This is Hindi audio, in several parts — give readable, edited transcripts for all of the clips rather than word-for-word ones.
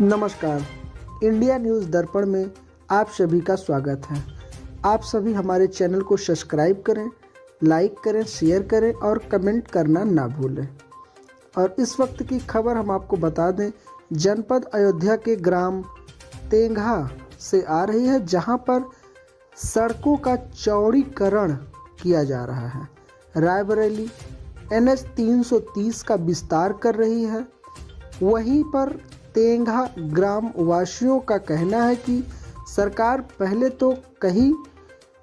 नमस्कार। इंडिया न्यूज़ दर्पण में आप सभी का स्वागत है। आप सभी हमारे चैनल को सब्सक्राइब करें, लाइक करें, शेयर करें और कमेंट करना ना भूलें। और इस वक्त की खबर हम आपको बता दें, जनपद अयोध्या के ग्राम तेंघा से आ रही है, जहां पर सड़कों का चौड़ीकरण किया जा रहा है। रायबरेली NH 330 का विस्तार कर रही है। वहीं पर तेंघा ग्राम वासियों का कहना है कि सरकार पहले तो कही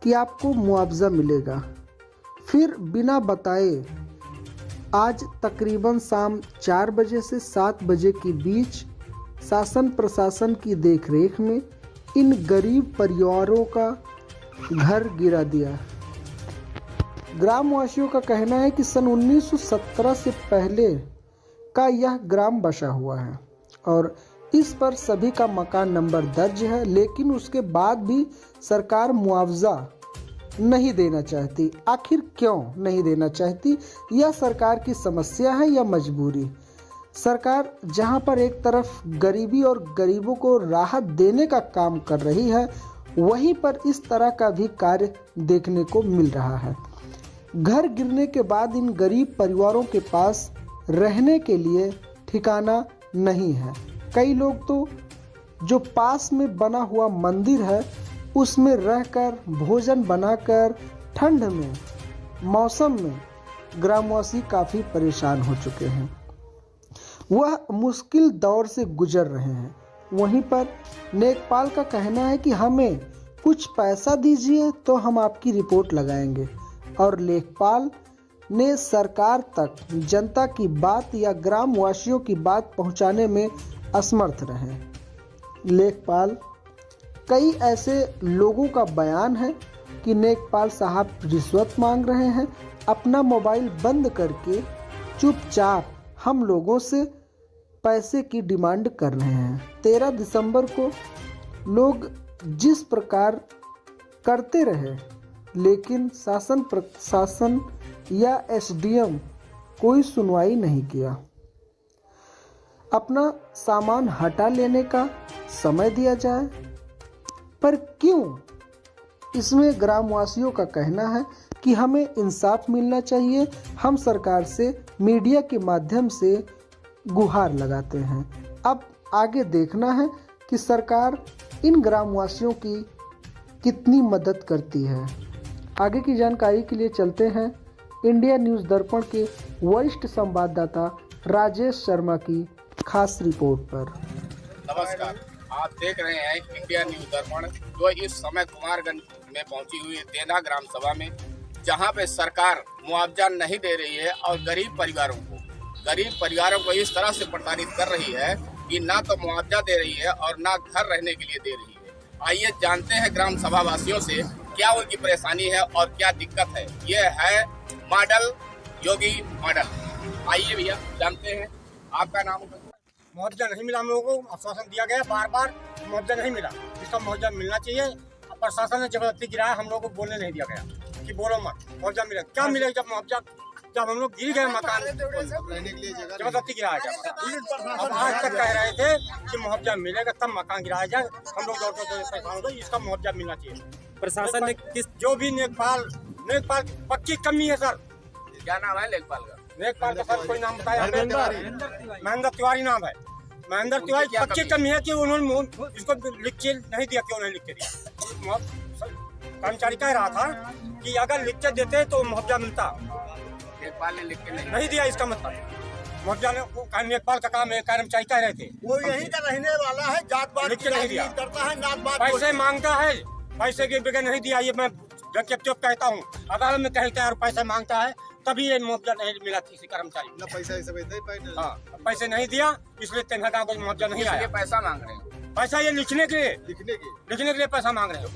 कि आपको मुआवजा मिलेगा, फिर बिना बताए आज तकरीबन शाम 4 बजे से 7 बजे के बीच शासन प्रशासन की देखरेख में इन गरीब परिवारों का घर गिरा दिया। ग्रामवासियों का कहना है कि सन 1917 से पहले का यह ग्राम बसा हुआ है और इस पर सभी का मकान नंबर दर्ज है, लेकिन उसके बाद भी सरकार मुआवजा नहीं देना चाहती। आखिर क्यों नहीं देना चाहती? यह सरकार की समस्या है या मजबूरी? सरकार जहां पर एक तरफ गरीबी और गरीबों को राहत देने का काम कर रही है, वहीं पर इस तरह का भी कार्य देखने को मिल रहा है। घर गिरने के बाद इन गरीब परिवारों के पास रहने के लिए ठिकाना नहीं है। कई लोग तो जो पास में बना हुआ मंदिर है उसमें रहकर भोजन बनाकर ठंड में मौसम में ग्रामवासी काफ़ी परेशान हो चुके हैं। वह मुश्किल दौर से गुजर रहे हैं। वहीं पर नेकपाल का कहना है कि हमें कुछ पैसा दीजिए तो हम आपकी रिपोर्ट लगाएंगे, और लेखपाल ने सरकार तक जनता की बात या ग्रामवासियों की बात पहुंचाने में असमर्थ रहे। लेखपाल कई ऐसे लोगों का बयान है कि नेकपाल साहब रिश्वत मांग रहे हैं, अपना मोबाइल बंद करके चुपचाप हम लोगों से पैसे की डिमांड कर रहे हैं। 13 दिसंबर को लोग जिस प्रकार करते रहे, लेकिन शासन प्रशासन या SDM कोई सुनवाई नहीं किया। अपना सामान हटा लेने का समय दिया जाए, पर क्यों? इसमें ग्रामवासियों का कहना है कि हमें इंसाफ मिलना चाहिए। हम सरकार से मीडिया के माध्यम से गुहार लगाते हैं। अब आगे देखना है कि सरकार इन ग्रामवासियों की कितनी मदद करती है। आगे की जानकारी के लिए चलते हैं इंडिया न्यूज़ दर्पण के वरिष्ठ संवाददाता राजेश शर्मा की खास रिपोर्ट पर। नमस्कार, आप देख रहे हैं इंडिया न्यूज़ दर्पण, जो इस समय कुमारगंज में पहुंची हुई है तेंघा ग्राम सभा में, जहां पे सरकार मुआवजा नहीं दे रही है और गरीब परिवारों को इस तरह से प्रताड़ित कर रही है कि ना तो मुआवजा दे रही है और ना घर रहने के लिए दे रही है। आइए जानते हैं ग्राम सभा वासियों से क्या उनकी परेशानी है और क्या दिक्कत है। ये है मॉडल योगी मॉडल। आइए भैया जानते हैं, आपका नाम? मुआवजा नहीं मिला हम लोगों को, आश्वासन दिया गया बार बार, मुआवजा नहीं मिला। इसका मुआवजा मिलना चाहिए। प्रशासन ने जबरदस्ती गिराया, हम लोगों को बोलने नहीं दिया गया कि बोलो मत, मुआवजा मिलेगा। क्या मिलेगा जब मुआवजा, जब हम लोग गिर गए मकान, रहने के लिए जबरदस्ती गिराया जाए। अब आज तक कह रहे थे कि मुआवजा मिलेगा तब मकान गिराया जाए। हम लोग दौड़ते परेशान हो गए। इसका मुआवजा मिलना चाहिए। प्रशासन ने किस जो भी नेकपाल पक्की कमी है सर। क्या नाम है लेखपाल का? नेकपाल का सर कोई नाम बताया? महेंद्र तिवारी नाम है। महेंद्र तिवारी पक्की कमी है कि उन्होंने इसको लिख के नहीं दिया। क्यों नहीं लिख के दिया? कर्मचारी कह रहा था कि अगर लिख के देते तो मुआवजा मिलता। लेखपाल ने लिख के नहीं दिया। इसका मतलब मुआवजा ने नेकपाल का काम है, कर्मचारी कह रहे थे। वो यही का रहने वाला है, जात पात लिख के नहीं दिया, करता है, नात बात पैसे मांगता है, पैसे के बगैर नहीं दिया। ये मैं जब कहता हूँ, अदालत में कहते हैं और पैसे मांगता है, तभी ये मुआवजा नहीं मिला किसी कर्मचारी ना पैसा। हाँ, पैसे नहीं दिया, इसलिए तेंघा गाँव को मुआवजा नहीं आया। पैसा मांग रहे हैं, पैसा ये लिखने के लिए पैसा मांग रहे हैं।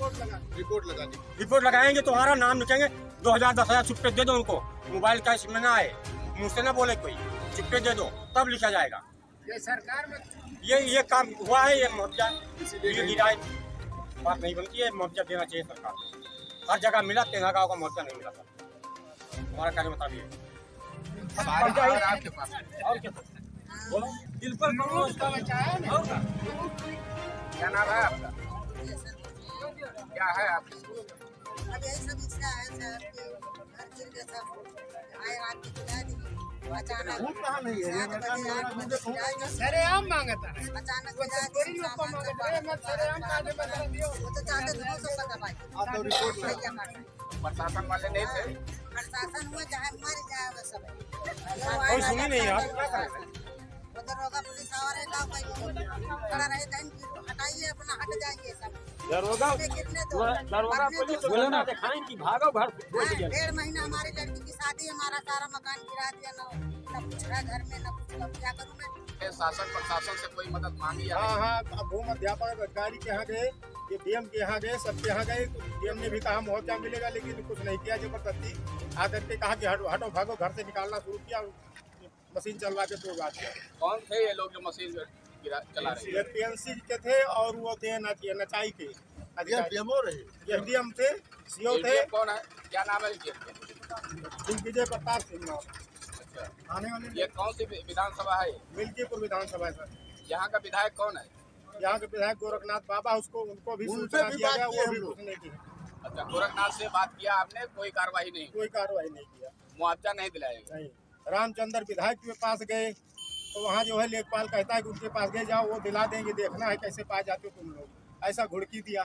रिपोर्ट लगाएंगे, तुम्हारा नाम लिखेंगे, 2000-10,000 चुप्पे दे दो उनको। मोबाइल का इसमें ना आए, मुँह से ना बोले कोई, चुप्पे दे दो, तब लिखा जाएगा। ये सरकार में ये काम हुआ है। ये मुआवजा बात नहीं बनती है। मुआवजा देना चाहिए सरकार को। हर जगह मिला, तेंघा गाँव का मुआवजा नहीं मिला सर। हमारा कार्य मुताबिक आपके पास और क्या दिल पर कौन उसका बच्चा है? क्या नाम है आपका? क्या है आपकी? अब यही सब इच्छा है सर कि घर गिर गया सब आए रात की गिरा दी अचानक 7 बजे 8 बजे गिरा दी सरेआम मांगता है। अचानक गिरा दी सामान सब वो तो चाहते थे सब पता भाई भैया काट प्रशासन वाले नहीं थे? प्रशासन हुआ चाहे मर जाए वो सब कोई सुनी नहीं यार, क्या करें? उधर होगा पुलिस आ रहे का कोई खड़ा रहे टाइम हटाइए अपना हट जाइए सब दरोगा गिरने दो दरोगा पुलिस बोले ना दिखाएं कि भागो घर। 1.5 महीना हमारी लड़की की शादी हमारा सारा मकान गिरा दिया न कुछ है घर में न कुछ अब क्या करूँ मैं ये शासन प्रशासन से कोई मदद मांगी या हाँ नहीं? हाँ, अब भूमि अध्यापक अधिकारी के यहाँ गए, ये डीएम के यहाँ गए, सबके यहाँ गए। डीएम ने भी कहा मुआवजा मिलेगा, लेकिन कुछ नहीं किया। जबरदस्ती आकर के कहा कि हटो भागो, घर से निकालना शुरू किया, मशीन चलवा के तो बात किया। कौन थे ये लोग जो मशीन चला रहे ये पीएनसी के थे और वो थे नचाई के एसडीएम थे, सीओ थे। ये कौन है? क्या नाम है इनके? विजय प्रताप सिंह नाम। अच्छा, आने वाले ये कौन सी विधानसभा है? मिल्कीपुर विधानसभा है सर। यहाँ का विधायक कौन है? यहाँ के विधायक गोरखनाथ बाबा, उनको भी सूचना दिया गया, वो भी कुछ नहीं किया। अच्छा, गोरखनाथ से बात किया आपने? कोई कार्रवाई नहीं? कोई कार्रवाई नहीं किया। मुआवजा नहीं दिलाएगा? नहीं। रामचंद्र विधायक के पास गए तो वहाँ जो है लेखपाल कहता है कि उनके पास गए, जाओ वो दिला देंगे, देखना है कैसे पा जाते हो तुम लोग। ऐसा घुड़की दिया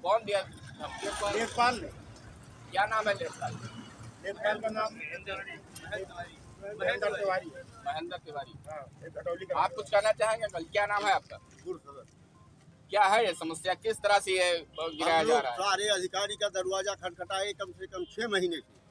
कौन दिया? लेखपाल ने। क्या नाम है लेखपाल? लेखपाल का नाम महेंद्र तिवारी है। महेंद्र तिवारी। हाँ, एक घटौली का। आप कुछ कहना चाहेंगे? कल क्या नाम है आपका? क्या है ये समस्या? किस तरह से ये गिराया जा रहा है? सारे अधिकारी का दरवाजा खटखटाए कम से कम 6 महीने से,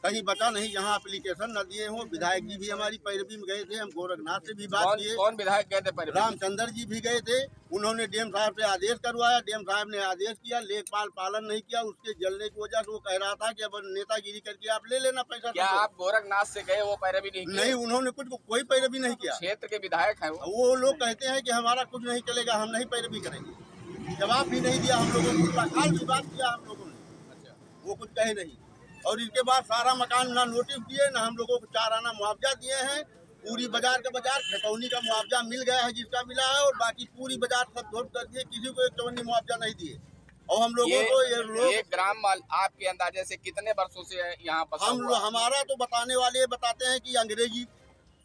कहीं बता नहीं। यहाँ एप्लीकेशन न दिए हों। विधायक जी भी हमारी पैरवी में गए थे, हम गोरखनाथ से भी बात किए। कौन विधायक गए थे पहले? रामचंद्र जी भी गए थे, उन्होंने डीएम साहब से आदेश करवाया, डीएम साहब ने आदेश किया, लेखपाल पालन नहीं किया। उसके जलने की वजह से वो कह रहा था कि अब नेतागिरी करके आप ले लेना पैसा। क्या आप गोरखनाथ से गए, वो पैरवी नहीं की? नहीं, उन्होंने कोई पैरवी नहीं किया। क्षेत्र के विधायक हैं वो लोग कहते हैं कि हमारा कुछ नहीं चलेगा, हम नहीं पैरवी करेंगे। जवाब भी नहीं दिया हम लोगों को, काल भी बात किया हम लोगों ने। अच्छा, वो कुछ कहे नहीं। और इसके बाद सारा मकान ना नोटिस दिए, ना हम लोगों को 4 आना मुआवजा दिए हैं। पूरी बाजार का बाजार खतौनी का मुआवजा मिल गया है जिसका मिला है, और बाकी पूरी बाजार सब धोट कर दिए, किसी को 1 चवन्नी मुआवजा नहीं दिए। और हम लोगों को ये ग्राम आपके अंदाजे से कितने वर्षों से यहाँ पर? हमारा तो बताने वाले बताते हैं कि अंग्रेजी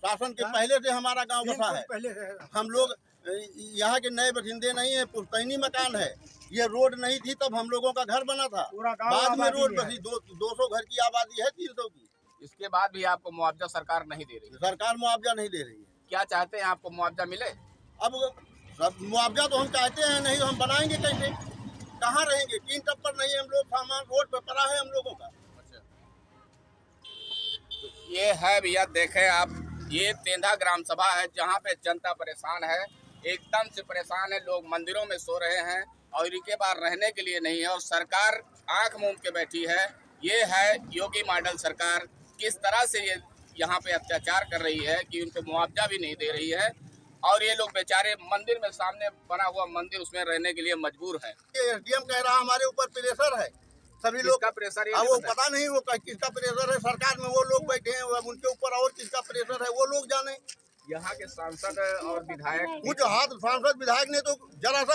शासन के पहले से हमारा गाँव बसा है। हम लोग यहाँ के नए बसिंदे नहीं है, पुश्तैनी मकान है। ये रोड नहीं थी तब हम लोगों का घर बना था, बाद में रोड बसी। 200 घर की आबादी है, 300 की। इसके बाद भी आपको मुआवजा सरकार नहीं दे रही? सरकार मुआवजा नहीं दे रही है। क्या चाहते हैं आपको मुआवजा मिले? अब सब मुआवजा तो हम चाहते हैं, नहीं तो हम बनाएंगे कैसे? कहाँ रहेंगे? 3 टप्पर नहीं है, हम लोग सामान रोड पर पड़ा है हम लोगों का। अच्छा, तो ये है भैया, देखें आप, ये तेंधा ग्राम सभा है जहाँ पे जनता परेशान है, एकदम से परेशान है। लोग मंदिरों में सो रहे हैं और इनके पास रहने के लिए नहीं है, और सरकार आंख मूंद के बैठी है। ये है योगी मॉडल सरकार, किस तरह से ये यहाँ पे अत्याचार कर रही है कि उनको मुआवजा भी नहीं दे रही है, और ये लोग बेचारे मंदिर में, सामने बना हुआ मंदिर, उसमें रहने के लिए मजबूर हैं। एसडीएम कह रहा हमारे ऊपर प्रेशर है, सभी लोग का प्रेशर है वो पता नहीं वो किसका प्रेशर है। सरकार में वो लोग बैठे हैं, उनके ऊपर और किसका प्रेशर है वो लोग जाने। यहाँ के सांसद और विधायक, कुछ हाथ सांसद विधायक ने तो जरा सा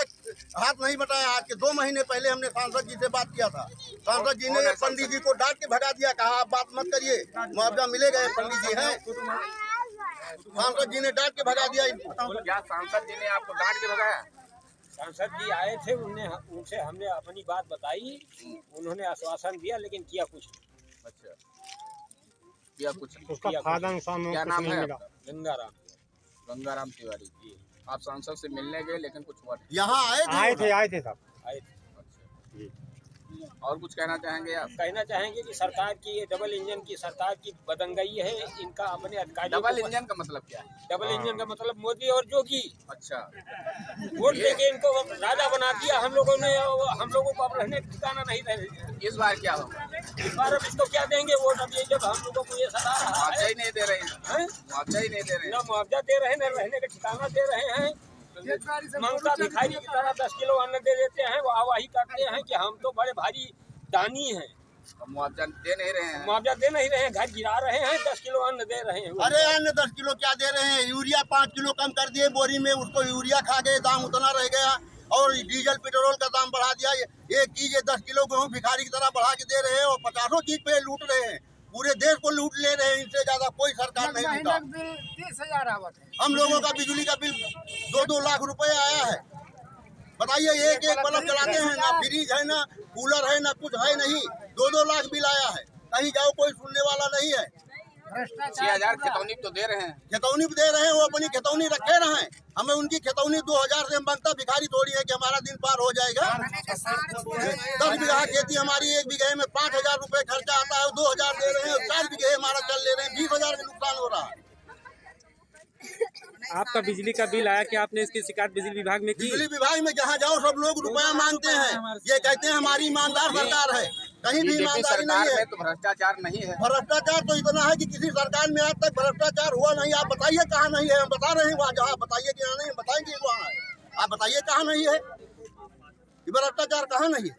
हाथ नहीं बटाया। आज के 2 महीने पहले हमने सांसद जी से बात किया था, सांसद जी ने पंडित जी को डांट के भगा दिया, कहा आप बात मत करिए, मुआवजा मिलेगा। पंडित जी हैं, सांसद जी ने डांट के भगा दिया। क्या सांसद जी ने आपको डांट के भगाया? सांसद जी आए थे, उनसे हमने अपनी बात बताई, उन्होंने आश्वासन दिया, लेकिन किया कुछ। अच्छा, किया कुछ। उसका फायदा क्या नाम है आपका? गंगाराम तिवारी जी। आप सांसद से मिलने गए लेकिन कुछ हुआ नहीं? यहाँ आए थे साहब। अच्छा, और कुछ कहना चाहेंगे आप? कहना चाहेंगे कि सरकार की ये डबल इंजन की सरकार की बदंगई है। इनका अपने अधिकारी, डबल इंजन का मतलब क्या है? डबल इंजन का मतलब मोदी और जोगी। अच्छा, वोट देके इनको राजा बना दिया। हम लोगों को अब रहने का ठिकाना नहीं रहे। इस बार क्या होगा? इस बार अब इसको क्या देंगे वोट? अब ये जब हम लोगों को ये सलाह रहा मुआवजा है, ही नहीं दे रहे हैं, मुआवजा ही नहीं दे रहे ना हैं। मुआवजा दे रहे हैं, न रहने का ठिकाना दे रहे हैं। ममता भिखारी की तरह 10 किलो अन्न दे देते हैं, वाहवाही करते हैं कि हम तो बड़े भारी दानी हैं। मुआवजा दे नहीं रहे हैं। मुआवजा दे नहीं रहे हैं, घर गिरा रहे हैं, 10 किलो अन्न दे रहे हैं। अरे अन्य 10 किलो क्या दे रहे हैं? यूरिया 5 किलो कम कर दिए बोरी में, उसको यूरिया खा गए, दाम उतना रह गया। और डीजल पेट्रोल का दाम बढ़ा दिया। एक चीज 10 किलो गेहूँ भिखारी की तरह बढ़ा के दे रहे हैं और 50 चीज पे लूट रहे हैं। पूरे देश को लूट ले रहे हैं। इनसे ज्यादा कोई सरकार नहीं लूटा। 30,000 आवत है। हम लोगों का बिजली का बिल 2-2 लाख रुपए आया है। बताइए, एक बल्ब चलाते हैं, ना फ्रिज है, ना कूलर है, ना कुछ है नहीं। 2-2 लाख बिल आया है। कहीं जाओ कोई सुनने वाला नहीं है। 6,000 खितौनी तो दे रहे हैं। खितौनी भी दे रहे हैं, वो अपनी खितौनी रखे रहें। हमें उनकी खितौनी 2,000 से मांगता। भिखारी थोड़ी है कि हमारा दिन पार हो जाएगा। 10 बीघा खेती हमारी, 1 बीघे में 5,000 रुपए खर्चा आता है, 2,000 दे रहे हैं। 4 बीघे हमारा चल ले रहे हैं, 20,000 का नुकसान हो रहा है। आपका बिजली का बिल आया कि आपने इसकी शिकायत बिजली विभाग में की? बिजली विभाग में जहाँ जाओ सब लोग रुपया मांगते हैं। ये कहते हैं हमारी ईमानदार सरकार है। कहीं भी बीजेपी ईमानदारी सरकार नहीं है। में तो भ्रष्टाचार नहीं है। भ्रष्टाचार तो इतना है कि किसी सरकार में आज तक भ्रष्टाचार हुआ नहीं। आप बताइए कहाँ नहीं है? हम बता रहे हैं वहाँ, जहाँ बताइए कि यहाँ नहीं, हम बताएंगे वहाँ है। आप बताइए कहाँ नहीं है? ये भ्रष्टाचार कहाँ नहीं है?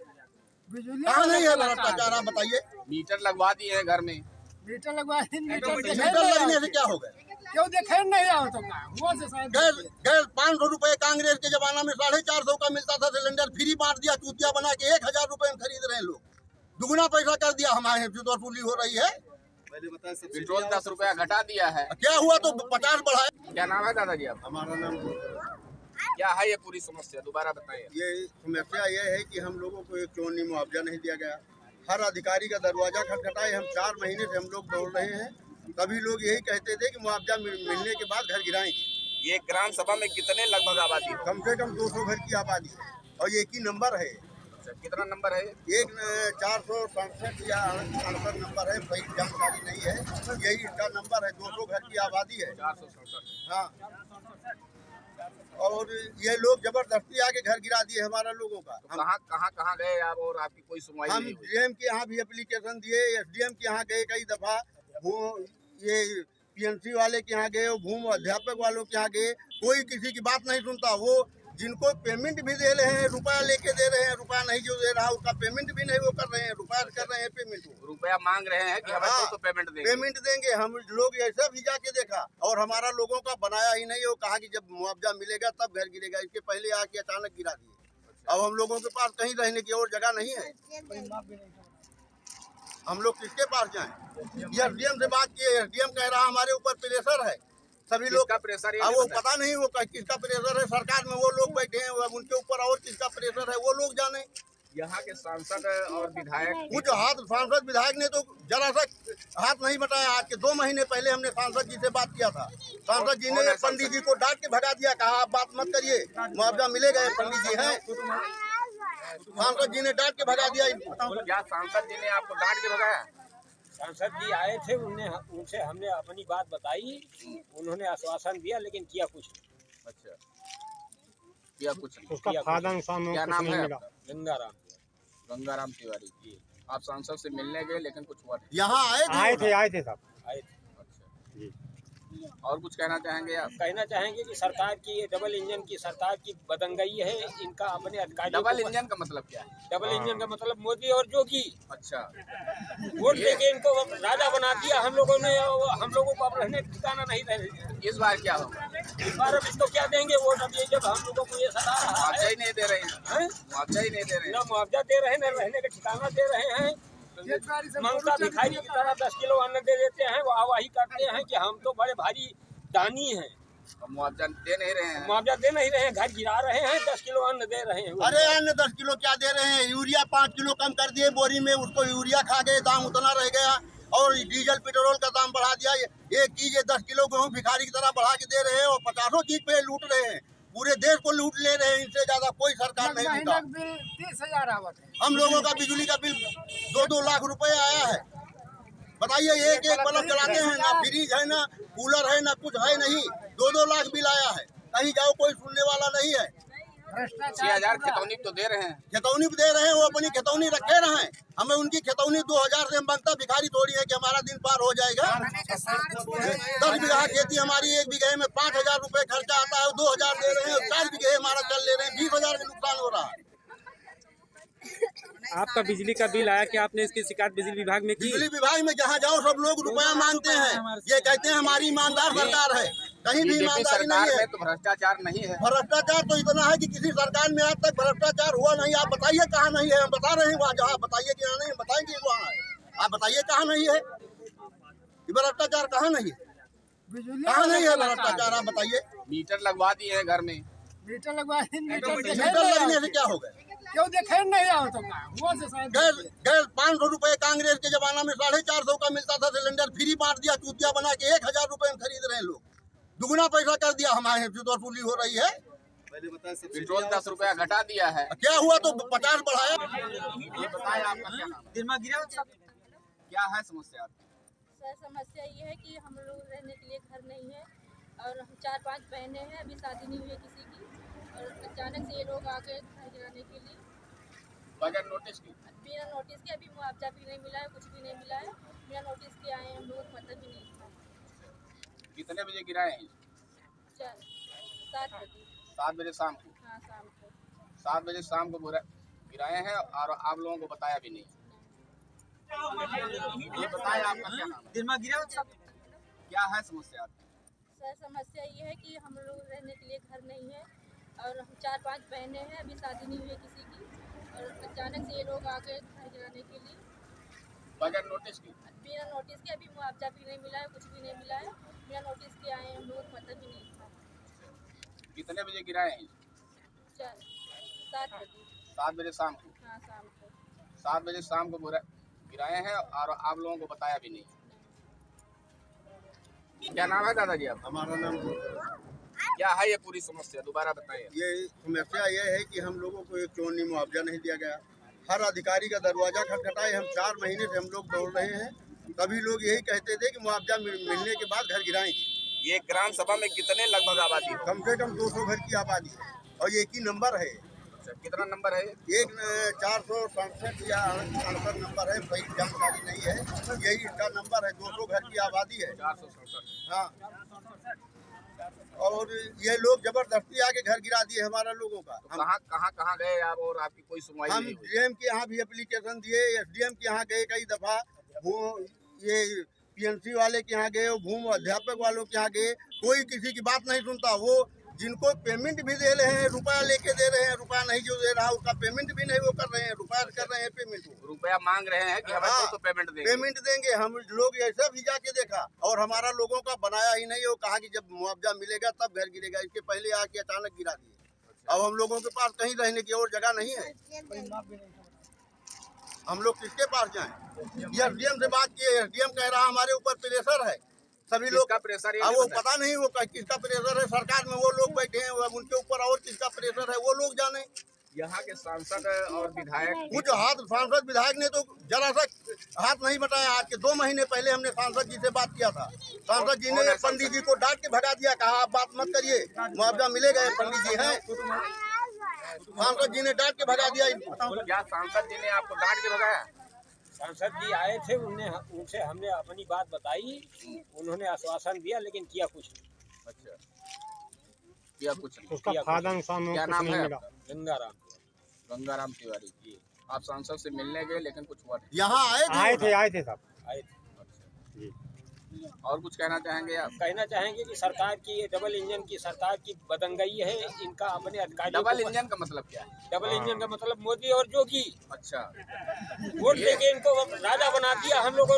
कहाँ नहीं है भ्रष्टाचार? आप बताइए। मीटर लगवा दिए हैं घर में। मीटर लगवा मीटर लगने से क्या होगा? क्यों देखे नहीं आओ तो गैस 500 रुपए कांग्रेस के जमाना में 450 का मिलता था सिलेंडर। फ्री बांट दिया, चूतिया बना के 1,000 रुपए में खरीद रहे हैं लोग। दुगुना पैसा कर दिया। हमारे वसूली हो रही है। पेट्रोल 10 रुपया घटा दिया है। क्या हुआ तो 50 बढ़ाया। क्या नाम है दादाजी आप? हमारा नाम क्या है ये पूरी समस्या, दोबारा बताइए। ये समस्या ये है कि हम लोगों को एक चोनी मुआवजा नहीं दिया गया। हर अधिकारी का दरवाजा खटखटाए। हम 4 महीने से हम लोग दौड़ रहे हैं। सभी लोग यही कहते थे कि मुआवजा मिलने के बाद घर गिराएंगे। ये ग्राम सभा में कितने लगभग आबादी है? कम से कम 200 घर की आबादी है और एक ही नंबर है। कितना नंबर है? एक 467 या 68 नंबर है। सही जानकारी नहीं है। यही इसका नंबर है। 200 घर की आबादी है। 467। हाँ। और ये लोग जबरदस्ती आके घर गिरा दिए हमारा लोगों का। तो कहाँ गए आप और आपकी कोई सुनवाई हम नहीं हुई? डीएम के यहाँ भी एप्लीकेशन दिए, एसडीएम के यहाँ गए कई दफा, ये पीएनसी वाले के यहाँ गए, भूमि अध्यापक वालों के यहाँ गए। कोई किसी की बात नहीं सुनता। वो जिनको पेमेंट भी दे रहे हैं, रुपया लेके दे रहे हैं, रुपया नहीं जो दे रहा उसका पेमेंट भी नहीं वो कर रहे हैं, रुपया कर रहे हैं पेमेंट। रुपया मांग रहे हैं कि हमें हाँ, तो पेमेंट देंगे। पेमेंट देंगे। हम लोग ऐसा भी जाके देखा और हमारा लोगों का बनाया ही नहीं। वो कहा कि जब मुआवजा मिलेगा तब घर गिरेगा। इसके पहले आके अचानक गिरा दिए। अब हम लोगों के पास कहीं रहने की और जगह नहीं है। हम लोग किसके पास जाएं? एसडीएम से बात किए, एसडीएम कह रहा हमारे ऊपर प्रेशर है। सभी लोग का प्रेशर है? वो पता नहीं वो किसका प्रेशर है। सरकार में वो लोग बैठे हैं, अब उनके ऊपर और किसका प्रेशर है वो लोग जाने। यहाँ के सांसद और विधायक कुछ हाथ सांसद विधायक ने तो जरा सा हाथ नहीं बटाया। आज के 2 महीने पहले हमने सांसद जी से बात किया था। सांसद जी ने पंडित जी को डांट के भगा दिया। कहा आप बात मत करिए, मुआवजा मिलेगा। पंडित जी हैं, सांसद जी ने डांट के भगा दिया। क्या सांसद जी ने आपको डांट के भगाया? सांसद जी आए थे, उनसे हमने अपनी बात बताई। उन्होंने आश्वासन दिया लेकिन किया कुछ नहीं। अच्छा, किया कुछ नहीं। उसका फायदा नुकसान क्या नाम है आपका? गंगाराम तिवारी जी। आप सांसद से मिलने गए लेकिन कुछ हुआ नहीं? यहाँ आए थे साहब। आए थे। अच्छा जी। और कुछ कहना चाहेंगे आप? कहना चाहेंगे कि सरकार की ये डबल इंजन की सरकार की बदंगई है। इनका अपने अधिकारियों डबल इंजन का मतलब क्या है? डबल इंजन का मतलब मोदी और जोगी। अच्छा, वोट देके इनको राजा बना दिया। हम लोगों को अब रहने का ठिकाना नहीं रहे। इस बार क्या होगा? इस बार अब इसको क्या देंगे वोट? अब ये जब हम लोगों को ये सता रहा मुआवजा है, ही नहीं दे रहे हैं। मुआवजा ही नहीं दे रहे ना हैं। मुआवजा दे रहे हैं, न रहने का ठिकाना दे रहे हैं। ममता भिखारी की तरह 10 किलो अन्न दे देते हैं, वाहवाही करते हैं कि हम तो बड़े भारी दानी हैं। मुआवजा दे नहीं रहे हैं। मुआवजा दे नहीं रहे हैं, घर गिरा रहे हैं, 10 किलो अन्न दे रहे हैं। अरे अन्य 10 किलो क्या दे रहे हैं? यूरिया 5 किलो कम कर दिए बोरी में, उसको यूरिया खा गए, दाम उतना रह गया। और डीजल पेट्रोल का दाम बढ़ा दिया। एक चीज 10 किलो गेहूँ भिखारी की तरह बढ़ा के दे रहे हैं और 50 चीज पे लूट रहे हैं। पूरे देश को लूट ले रहे हैं। इनसे ज्यादा कोई सरकार नहीं लूटा। 30,000 आवत है। हम लोगों का बिजली का बिल 2-2 लाख रुपए आया है। बताइए, एक बल्ब चलाते हैं, ना फ्रिज है, ना कूलर है, ना कुछ है नहीं। 2-2 लाख बिल आया है। कहीं जाओ कोई सुनने वाला नहीं है। 6,000 खितौनी तो दे रहे हैं। खितौनी भी दे रहे हैं, वो अपनी खितौनी रखे रहें। हमें उनकी खितौनी 2,000 से मांगता। भिखारी थोड़ी है कि हमारा दिन पार हो जाएगा। 10 बीघा खेती हमारी, 1 बीघे में 5,000 रुपए खर्चा आता है, 2,000 दे रहे हैं। 4 बीघे हमारा चल ले रहे हैं, 20,000 का नुकसान हो रहा है। आपका बिजली का बिल आया, क्या आपने इसकी शिकायत बिजली विभाग में की? बिजली विभाग में जहाँ जाओ सब लोग रुपया मांगते हैं, ये कहते हैं हमारी ईमानदार सरकार है, कहीं भी बीजेपी ईमानदारी सरकार नहीं है। में तो भ्रष्टाचार नहीं है। भ्रष्टाचार तो इतना है कि किसी सरकार में आज तक भ्रष्टाचार हुआ नहीं। आप बताइए कहाँ नहीं है? हम बता रहे हैं वहाँ, जहाँ बताइए कि यहाँ नहीं, हम बताएंगे वहाँ है। आप बताइए कहाँ नहीं है? भ्रष्टाचार कहाँ नहीं है? कहाँ नहीं है भ्रष्टाचार? आप बताइए। मीटर लगवा दिए हैं घर में। मीटर लगवा मीटर लगने से क्या होगा? क्यों देखे नहीं आओ तो वो से शायद गैस 500 रुपए कांग्रेस के जमाना में 450 का मिलता था सिलेंडर, फ्री बांट दिया, चूतिया बना के 1000 रुपए में खरीद रहे हैं लोग। दुगुना पैसा कर दिया हमारे वसूली हो रही है। पेट्रोल 10 रुपया घटा दिया है। क्या हुआ तो 50 बढ़ाया। ये बताएं आपका क्या नाम है? क्या है समस्या आपकी? सर समस्या ये है कि हम लोग रहने के लिए घर नहीं है और हम 4-5 बहनें हैं, अभी शादी नहीं हुई है किसी की, और अचानक से ये लोग आ गए घर गिराने के लिए बगैर नोटिस की। बिना नोटिस के। अभी मुआवजा भी नहीं मिला है, कुछ भी नहीं मिला है, बिना नोटिस के आए हैं हम लोग, मतलब भी नहीं था। कितने बजे गिराए हैं? 7 बजे। 7 बजे शाम को। हाँ शाम को 7 बजे शाम को गिराए हैं और आप लोगों को बताया भी नहीं। ये बताएं आपका क्या नाम है? क्या है समस्या आपकी? सर समस्या ये है कि हम लोग रहने के लिए घर नहीं है और हम 4-5 बहनें हैं, अभी शादी नहीं हुई है किसी की, और अचानक से ये लोग आ गए घर गिराने के लिए बगैर नोटिस की। बिना नोटिस के। अभी मुआवजा भी नहीं मिला है, कुछ भी नहीं मिला है, बिना नोटिस के आए हैं हम लोग, मतलब भी नहीं था। कितने बजे गिराए हैं? 7 बजे। 7 बजे शाम को। हाँ शाम को 7 बजे शाम को गिराए हैं और आप लोगों को बताया भी नहीं। क्या नाम है दादाजी आप? हमारा नाम क्या है ये पूरी समस्या, दोबारा बताइए। ये समस्या ये है कि हम लोगों को एक चोनी मुआवजा नहीं दिया गया। हर अधिकारी का दरवाजा खटखटाए, हम 4 महीने से हम लोग दौड़ रहे हैं। सभी लोग यही कहते थे कि मुआवजा मिलने के बाद घर गिराएंगे। ये ग्राम सभा में कितने लगभग आबादी है? कम से कम 200 घर की आबादी है और एक ही नंबर है। कितना नंबर है? एक 467 या 68 नंबर है, सही जानकारी नहीं है, यही इसका नंबर है। 200 घर की आबादी है। 467। हाँ, और ये लोग जबरदस्ती आके घर गिरा दिए हमारा लोगों का। तो कहाँ गए आप और आपकी कोई सुनवाई हम नहीं हुई? डीएम के यहाँ भी एप्लीकेशन दिए, एसडीएम के यहाँ गए कई दफा, ये पीएनसी वाले के यहाँ गए, भूमि अध्यापक वालों के यहाँ गए, कोई किसी की बात नहीं सुनता। वो जिनको पेमेंट भी दे रहे हैं, रुपया लेके दे रहे हैं, रुपया नहीं जो दे रहा उसका पेमेंट भी नहीं वो कर रहे हैं, रुपया कर रहे हैं पेमेंट। रुपया मांग रहे हैं कि हमें हाँ, तो पेमेंट देंगे। पेमेंट देंगे। हम लोग ऐसा भी जाके देखा और हमारा लोगों का बनाया ही नहीं। वो कहा कि जब मुआवजा मिलेगा तब घर गिरेगा, इसके पहले आके अचानक गिरा दिए। अब हम लोगों के पास कहीं रहने की और जगह नहीं है, हम लोग किसके पास जाएं? एसडीएम से बात किए, एसडीएम कह रहा हमारे ऊपर प्रेशर है। सभी लोग का प्रेशर है? अब वो पता नहीं वो किसका प्रेशर है। सरकार में वो लोग बैठे हैं, अब उनके ऊपर और किसका प्रेशर है वो लोग जाने। यहाँ के सांसद और विधायक कुछ हाथ सांसद विधायक ने तो जरा सा हाथ नहीं बटाया। आज के 2 महीने पहले हमने सांसद जी से बात किया था, सांसद जी ने पंडित जी को डांट के भगा दिया, कहा आप बात मत करिए, मुआवजा मिलेगा। पंडित जी हैं, सांसद जी ने डांट के भगा दिया। क्या सांसद जी ने आपको डांट के भगाया? सांसद जी आए थे, उनसे हमने अपनी बात बताई, उन्होंने आश्वासन दिया लेकिन किया कुछ नहीं। अच्छा, किया कुछ नहीं। उसका फायदा नुकसान क्या नाम है आपका? गंगाराम तिवारी जी। आप सांसद से मिलने गए लेकिन कुछ हुआ नहीं? यहाँ आए थे साहब। आए थे। और कुछ कहना चाहेंगे आप? कहना चाहेंगे कि सरकार की ये डबल इंजन की सरकार की बदंगई है, इनका अपने अधिकारियों डबल इंजन का मतलब क्या है? डबल इंजन का मतलब मोदी और जोगी। अच्छा, वोट देके इनको राजा बना दिया। हम लोगों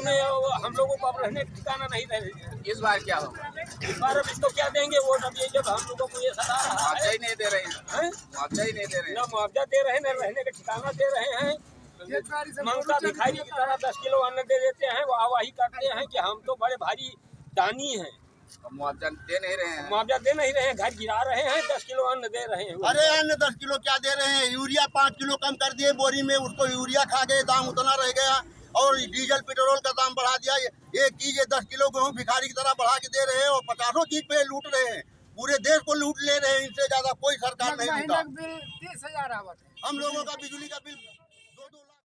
को अब रहने का ठिकाना नहीं रहे। इस बार क्या होगा? इस बार अब इसको क्या देंगे वोट? अब ये जब हम लोगों को ये सता रहा मुआवजा है, ही नहीं दे रहे हैं। मुआवजा ही नहीं दे रहे हैं। ना मुआवजा दे रहे हैं, न रहने का ठिकाना दे रहे हैं। ममता भिखारी की तरह 10 किलो अन्न दे देते हैं, वो आवाही करते हैं कि हम तो बड़े भारी दानी हैं। मुआवजा दे नहीं रहे हैं। मुआवजा दे नहीं रहे हैं, घर गिरा रहे हैं, 10 किलो अन्न दे रहे हैं। अरे अन्न 10 किलो क्या दे रहे हैं? यूरिया 5 किलो कम कर दिए बोरी में, उसको यूरिया खा गए, दाम उतना रह गया। और डीजल पेट्रोल का दाम बढ़ा दिया। एक चीज 10 किलो गेहूँ भिखारी की तरह बढ़ा के दे रहे हैं और 50 चीज पे लूट रहे हैं। पूरे देश को लूट ले रहे हैं। इनसे ज्यादा कोई सरकार नहीं लूटा। बिल 30,000 आवत है। हम लोगों का बिजली का बिल